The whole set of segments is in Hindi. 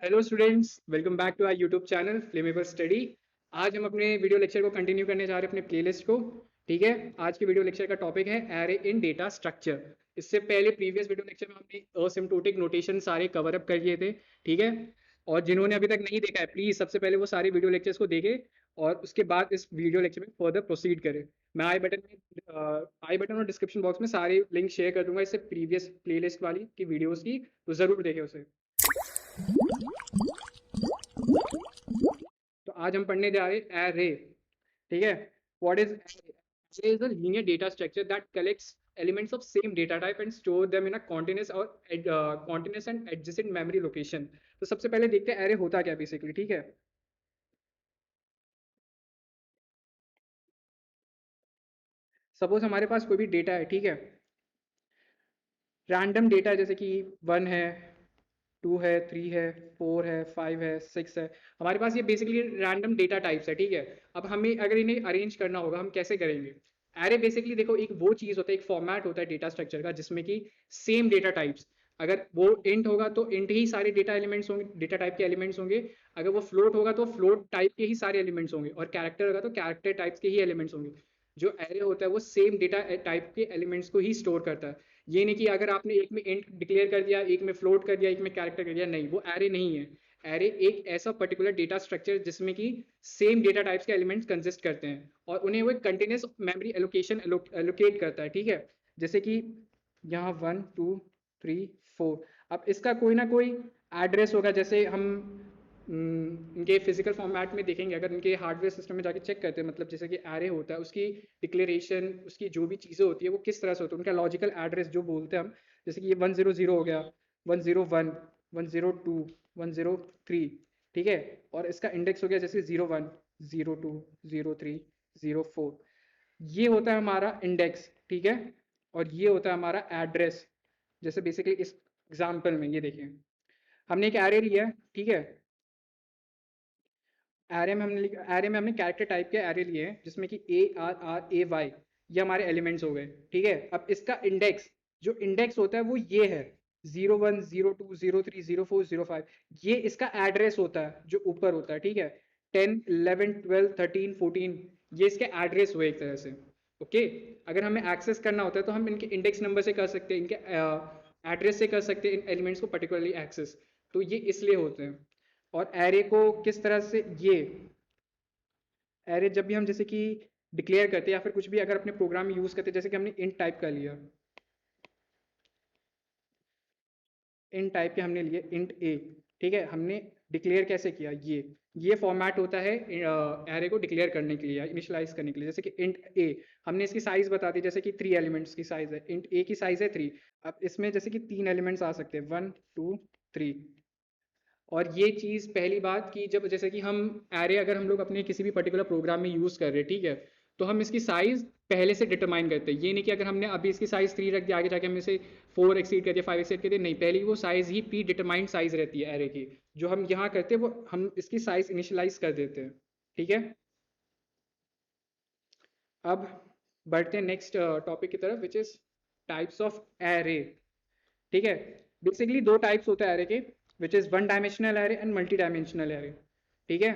Hello students, welcome back to our YouTube channel flammable study. आज हम अपने वीडियो लेक्चर को कंटिन्यू करने जा रहे हैं अपने प्लेलिस्ट को। ठीक है, आज के वीडियो लेक्चर का टॉपिक है एरे इन डेटा स्ट्रक्चर। इससे पहले प्रीवियस वीडियो लेक्चर में हमने असिम्प्टोटिक नोटेशन सारे कवर अप कर लिए थे। ठीक है, और जिन्होंने अभी तक नहीं देखा है प्लीज सबसे पहले वो सारे वीडियो लेक्चर्स को देखें और उसके बाद इस वीडियो लेक्चर में फर्दर प्रोसीड करें। मैं आई बटन और डिस्क्रिप्शन बॉक्स में सारे लिंक शेयर कर दूंगा इससे प्रीवियस प्लेलिस्ट वाली की वीडियोस की, तो जरूर देखें उसे। तो आज हम पढ़ने जा रहे हैं एरे। ठीक है, what is array? Array is a linear data structure that collects elements of same data type and store them in a continuous and adjacent memory location। तो सबसे पहले देखते हैं एरे होता क्या बेसिकली। ठीक है, सपोज हमारे पास कोई भी डेटा है। ठीक है, रैंडम डेटा जैसे कि 1 है, 2 है, 3 है, 4 है, 5 है, 6 है। हमारे पास ये बेसिकली रैंडम डेटा टाइप्स है। ठीक है, अब हमें अगर इन्हें अरेंज करना होगा हम कैसे करेंगे? एरे बेसिकली देखो एक वो चीज होता है, एक फॉर्मेट होता है डेटा स्ट्रक्चर का जिसमें कि सेम डेटा टाइप्स, अगर वो इंट होगा तो इंट ही सारे डेटा एलिमेंट्स होंगे, डेटा टाइप के एलिमेंट्स होंगे। अगर वो फ्लोट होगा तो फ्लोट टाइप के ही सारे एलिमेंट्स होंगे, और कैरेक्टर होगा तो कैरेक्टर टाइप्स के ही एलिमेंट्स होंगे। जो एरे होता है वो सेम डेटा टाइप के एलिमेंट्स को ही स्टोर करता है। ये नहीं कि अगर आपने एक में इंट डिक्लेयर कर दिया, एक में फ्लोट कर दिया, एक में कैरेक्टर कर दिया, नहीं, वो एरे नहीं है। एरे एक ऐसा पर्टिकुलर डेटा स्ट्रक्चर जिसमें कि सेम डेटा टाइप्स के एलिमेंट्स कंसिस्ट करते हैं और उन्हें वो कंटिन्यूस मेमोरी एलोकेशन एलोकेट करता है। ठीक है, जैसे कि यहाँ 1 2 3 4, अब इसका कोई ना कोई एड्रेस होगा। जैसे हम इनके फिजिकल फॉर्मेट में देखेंगे, अगर इनके हार्डवेयर सिस्टम में जाके चेक करते हैं, मतलब जैसे कि एरे होता है उसकी डिक्लेरेशन, उसकी जो भी चीज़ें होती है वो किस तरह से होती है, उनका लॉजिकल एड्रेस जो बोलते हैं हम, जैसे कि ये 100 हो गया, 101, 102, 103। ठीक है, और इसका इंडेक्स हो गया जैसे 01, 02, 03, 04। ये होता है हमारा इंडेक्स। ठीक है, और ये होता है हमारा एड्रेस। जैसे बेसिकली इस एग्जाम्पल में ये देखिए, हमने एक एरे लिया है। ठीक है, एरे में हमने कैरेक्टर टाइप के एरे लिए हैं जिसमें कि ARR AY ये हमारे एलिमेंट्स हो गए। ठीक है, अब इसका इंडेक्स, जो इंडेक्स होता है वो ये है 01, 02, 03, 04, 05। ये इसका एड्रेस होता है जो ऊपर होता है। ठीक है, 10, 11, 12, 13, 14 ये इसके एड्रेस हुए एक तरह से। ओके, अगर हमें एक्सेस करना होता है तो हम इनके इंडेक्स नंबर से कर सकते हैं, इनके एड्रेस से कर सकते हैं इन एलिमेंट्स को पर्टिकुलरली एक्सेस। तो ये इसलिए होते हैं। और एरे को किस तरह से, ये एरे जब भी हम जैसे कि डिक्लेयर करते हैं या फिर कुछ भी अगर अपने प्रोग्राम में यूज करते हैं, जैसे कि हमने इंट टाइप कर लिया, इंट टाइप के हमने लिए इंट ए। ठीक है, हमने डिक्लेयर कैसे किया, ये फॉर्मेट होता है एरे को डिक्लेयर करने के लिए या इनिशियलाइज करने के लिए। जैसे कि इंट ए, हमने इसकी साइज बता दी, जैसे कि 3 एलिमेंट्स की साइज है, इंट ए की साइज है 3। अब इसमें जैसे कि 3 एलिमेंट्स आ सकते हैं, 1 2 3। और ये चीज़ पहली बात कि जब जैसे कि हम एरे अगर हम लोग अपने किसी भी पर्टिकुलर प्रोग्राम में यूज़ कर रहे हैं, ठीक है, तो हम इसकी साइज़ पहले से डिटरमाइन करते हैं। ये नहीं कि अगर हमने अभी इसकी साइज़ 3 रख दिया, आगे जाके हम इसे 4 एक्सीड कर दिया, 5 एक्सीड कर दिया, नहीं, पहले वो साइज़ ही प्री डिटरमाइंड साइज़ रहती है एरे की। जो हम यहाँ करते हैं वो हम इसकी साइज़ इनिशियलाइज कर देते हैं। ठीक है, अब बढ़ते हैं नेक्स्ट टॉपिक की तरफ, which is types of array. ठीक है, बेसिकली दो टाइप्स होते हैं एरे के, which is one dimensional array and multi dimensional array. ठीक है,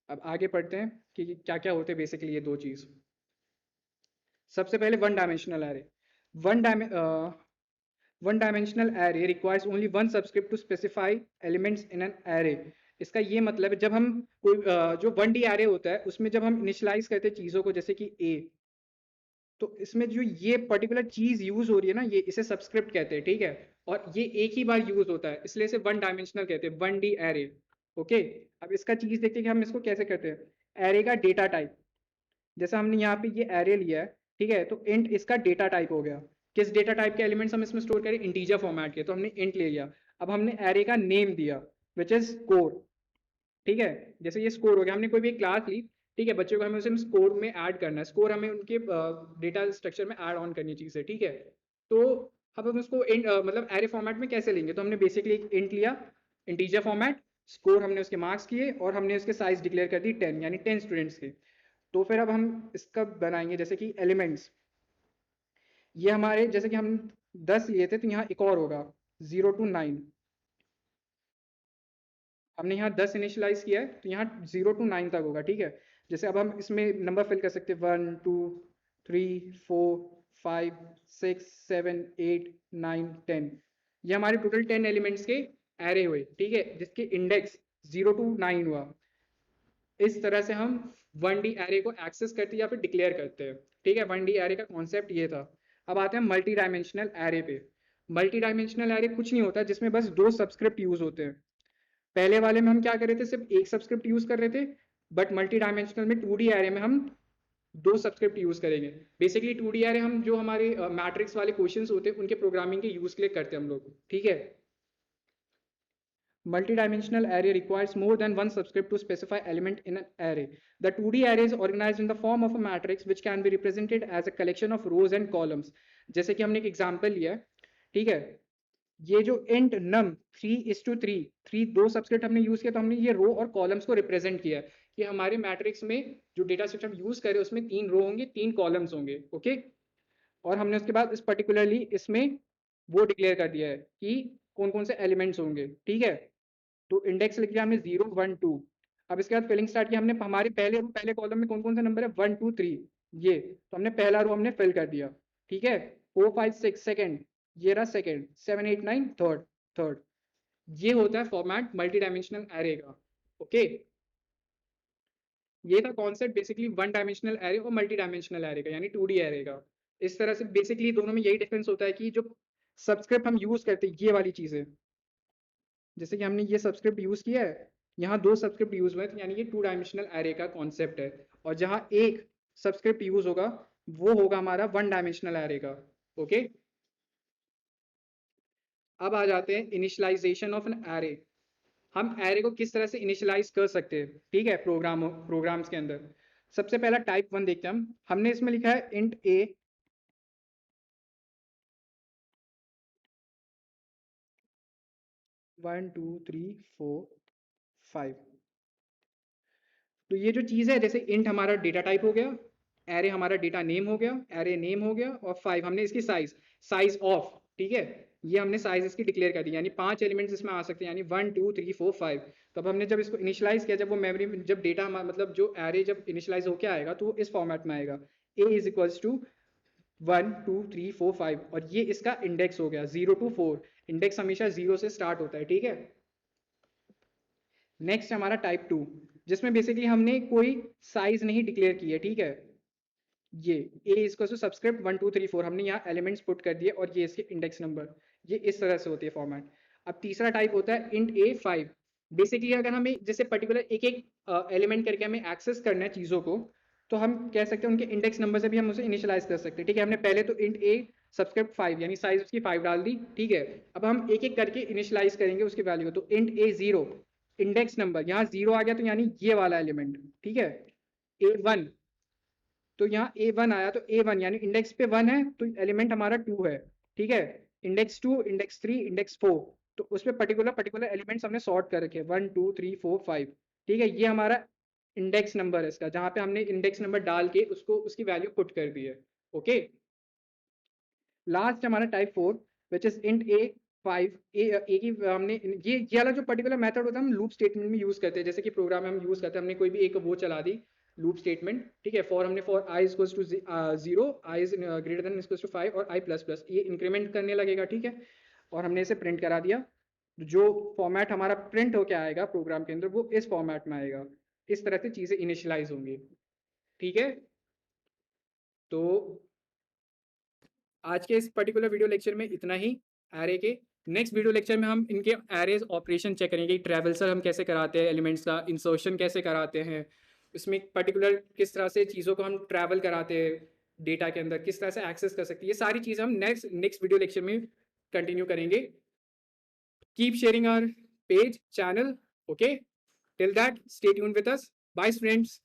अब आगे पढ़ते हैं कि क्या क्या होते हैं बेसिकली ये दो चीज। सबसे पहले one dimensional array. One one dimensional array requires only one subscript to specify elements in an array. इसका ये मतलब है जब हम कोई जो 1D एरे होता है उसमें जब हम इनिशियलाइज करते हैं चीज़ों को, जैसे कि ए, तो इसमें जो ये पर्टिकुलर चीज यूज हो रही है ना, ये इसे सबस्क्रिप्ट कहते हैं। ठीक है, और ये एक ही बार यूज होता है इसलिए इसे वन डायमेंशनल कहते हैं, 1D एरे। ओके, अब इसका चीज देखते हैं कि हम इसको कैसे करते हैं। एरे का डेटा टाइप, जैसे हमने यहाँ पे ये एरे लिया है, ठीक है, तो इंट इसका डेटा टाइप हो गया। किस डेटा टाइप के एलिमेंट्स हम इसमें स्टोर करें, इंटीजर फॉर्मेट के, तो हमने इंट ले लिया। अब हमने एरे का नेम दिया विच इज स्कोर। ठीक है, जैसे ये स्कोर हो गया, हमने कोई भी क्लास ली। ठीक है, बच्चों को हमें उसे स्कोर में ऐड करना है, स्कोर हमें उनके डेटा स्ट्रक्चर में ऐड ऑन करनी चीज़ है। ठीक है, तो अब हम उसको मतलब एरे फॉर्मेट में कैसे लेंगे, तो हमने बेसिकली एक इंट लिया, इंटीजर फॉर्मेट, स्कोर हमने उसके मार्क्स किए और हमने उसके साइज डिक्लेयर कर दी 10, यानी 10 स्टूडेंट्स के। तो फिर अब हम इसका बनाएंगे जैसे कि एलिमेंट्स। ये हमारे जैसे कि हम 10 लिए थे तो यहाँ एक और होगा 0 to 9। हमने यहाँ 10 इनिशियलाइज किया है, तो यहाँ 0 to 9 तक होगा, ठीक है। जैसे अब हम इसमें नंबर फिल कर सकते हैं 1 2 3 4 5 6 7 8 9 10। ये हमारे टोटल 10 एलिमेंट्स के एरे हुए, ठीक है, जिसके इंडेक्स 0 to 9 हुआ। इस तरह से हम 1D एरे को एक्सेस करते हैं या फिर डिक्लेयर करते हैं, ठीक है। 1D एरे का कॉन्सेप्ट ये था। अब आते हैं मल्टी डायमेंशनल एरे पे। मल्टी डायमेंशनल एरे कुछ नहीं होता जिसमें बस 2 सबस्क्रिप्ट यूज होते हैं। पहले वाले में हम क्या कर रहे थे, सिर्फ एक सबस्क्रिप्ट यूज कर रहे थे, बट मल्टी डायमेंशनल में 2D एरे में हम 2 सबस्क्रिप्ट यूज करेंगे। बेसिकली 2D एरे हम जो हमारे मैट्रिक्स वाले क्वेश्चंस होते हैं उनके प्रोग्रामिंग के यूज के लिए करते हैं हम लोग, ठीक है। Multi-dimensional array requires more than one subscript to specify element in an array. The 2D array is organized in the form of a matrix which can be represented as a collection of rows and columns. जैसे कि हमने एक एग्जांपल लिया, ठीक है। ये जो int num 3:3 दो सबस्क्रिप्ट हमने यूज किया, तो हमने ये रो और कॉलम्स को रिप्रेजेंट किया कि हमारे मैट्रिक्स में जो डेटा स्ट्रक्चर हम यूज करें उसमें 3 रो होंगे, 3 कॉलम्स होंगे, ओके। और हमने उसके बाद इस पर्टिकुलरली इसमें वो डिक्लेयर कर दिया है कि कौन कौन से एलिमेंट्स होंगे, ठीक है। तो इंडेक्स लिख दिया हमने 0 1 2। अब इसके बाद फिलिंग स्टार्ट किया हमने, हमारे पहले कॉलम में कौन कौन सा नंबर है 1 2 3, ये तो हमने पहला रो हमने फिल कर दिया, ठीक है। 4 5 6 सेकंड, ये रहा सेकंड, 7 8 9 थर्ड थर्ड। ये होता है फॉर्मेट मल्टी डायमेंशनल एरे का, ओके। ये था concept basically one dimensional array और मल्टी डायमेंशनल एरे का, यानी 2D एरे का। इस तरह से बेसिकली दोनों में यही डिफरेंस होता है कि जो सब्सक्रिप्ट हम यूज करते हैं ये वाली चीजें, जैसे कि हमने ये सब्सक्रिप्ट यूज किया है, यहाँ 2 सब्सक्रिप्ट यूज हुए, यानी ये 2 डायमेंशनल एरे का कॉन्सेप्ट है। और जहाँ एक सब्सक्रिप्ट यूज होगा वो होगा हमारा 1 डायमेंशनल एरे का, ओके। अब आ जाते हैं इनिशियलाइजेशन ऑफ एन एरे। हम एरे को किस तरह से इनिशियलाइज कर सकते हैं, ठीक है, प्रोग्राम्स के अंदर। सबसे पहला टाइप 1 देखते हैं हम। हमने इसमें लिखा है इंट A, one two three four five. तो ये जो चीज़ है, जैसे इंट हमारा डेटा टाइप हो गया, एरे हमारा डेटा नेम हो गया, एरे नेम हो गया, और 5 हमने इसकी साइज ऑफ, ठीक है, ये हमने साइज इसकी डिक्लेयर कर दी, यानी 5 एलिमेंट्स इसमें आ सकते हैं, यानी 1 2 3 4 5। तो अब हमने जब इसको इनिशियलाइज किया, जब वो मेमोरी में जब डेटा मतलब जो एरे जब इनिशियलाइज होकर आएगा तो वो इस फॉर्मेट में आएगा, ए इज इक्वल्स टू 1 2 3 4 5, और ये इसका इंडेक्स हो गया 0 to 4। इंडेक्स हमेशा 0 से स्टार्ट होता है, ठीक है। नेक्स्ट हमारा टाइप 2, जिसमें बेसिकली हमने कोई साइज नहीं डिक्लेयर की है, ठीक है। ये a इसको सब्सक्रिप्ट 1 2 3 4 हमने यहाँ एलिमेंट्स पुट कर दिए, और ये इसके इंडेक्स नंबर, ये इस तरह से होती है फॉर्मेट। अब तीसरा टाइप होता है इंट a 5। बेसिकली अगर हमें जैसे पर्टिकुलर एक एक एलिमेंट करके हमें एक्सेस करना है चीज़ों को, तो हम कह सकते हैं उनके इंडेक्स नंबर से भी हम उसे इनिशियलाइज कर सकते हैं, ठीक है। हमने पहले तो इंट a सब्सक्रिप्ट 5 यानी साइज उसकी 5 डाल दी, ठीक है। अब हम एक एक करके इनिशियलाइज करेंगे उसकी वैल्यू को। तो इंट a 0, इंडेक्स नंबर यहाँ 0 आ गया, तो यानी ये वाला एलिमेंट, ठीक है। a1, तो यहाँ a1 आया, तो a1 यानी इंडेक्स पे 1 है, तो एलिमेंट हमारा 2 है, ठीक है। इंडेक्स 2, इंडेक्स 3, इंडेक्स 4, तो उसमें पर्टिकुलर एलिमेंट्स हमने सॉर्ट कर रखे हैं 1 2 3 4 5, ठीक है। ये हमारा इंडेक्स नंबर है इसका, जहाँ पे हमने इंडेक्स नंबर डाल के उसको उसकी वैल्यू पुट कर दी है, ओके। लास्ट हमारा type 4 which is int a 5। ए की हमने ये वाला जो पर्टिकुलर मेथड होता है हम लूप स्टेटमेंट में यूज करते हैं, जैसे कि प्रोग्राम में हम यूज करते हैं, हमने कोई भी एक वो चला दी लूप स्टेटमेंट, ठीक है। For I equals to 0, I is greater than equals to 5, और आई प्लस प्लस, ये इंक्रीमेंट करने लगेगा, ठीक है। और हमने इसे प्रिंट करा दिया। जो फॉर्मेट हमारा प्रिंट होके आएगा प्रोग्राम के अंदर वो इस फॉर्मेट में आएगा। इस तरह से चीजें इनिशियलाइज होंगी, ठीक है। तो आज के इस पर्टिकुलर वीडियो लेक्चर में इतना ही एरे के। नेक्स्ट वीडियो लेक्चर में हम इनके एरेज ऑपरेशन चेक करेंगे, ट्रैवल्सर हम कैसे कराते हैं, एलिमेंट्स का इंसर्शन कैसे कराते हैं, इसमें पर्टिकुलर किस तरह से चीज़ों को हम ट्रैवल कराते हैं डेटा के अंदर, किस तरह से एक्सेस कर सकते हैं, ये सारी चीज़ें हम नेक्स्ट वीडियो लेक्चर में कंटिन्यू करेंगे। Keep sharing our page channel, okay. Till that stay tuned with us, bye friends.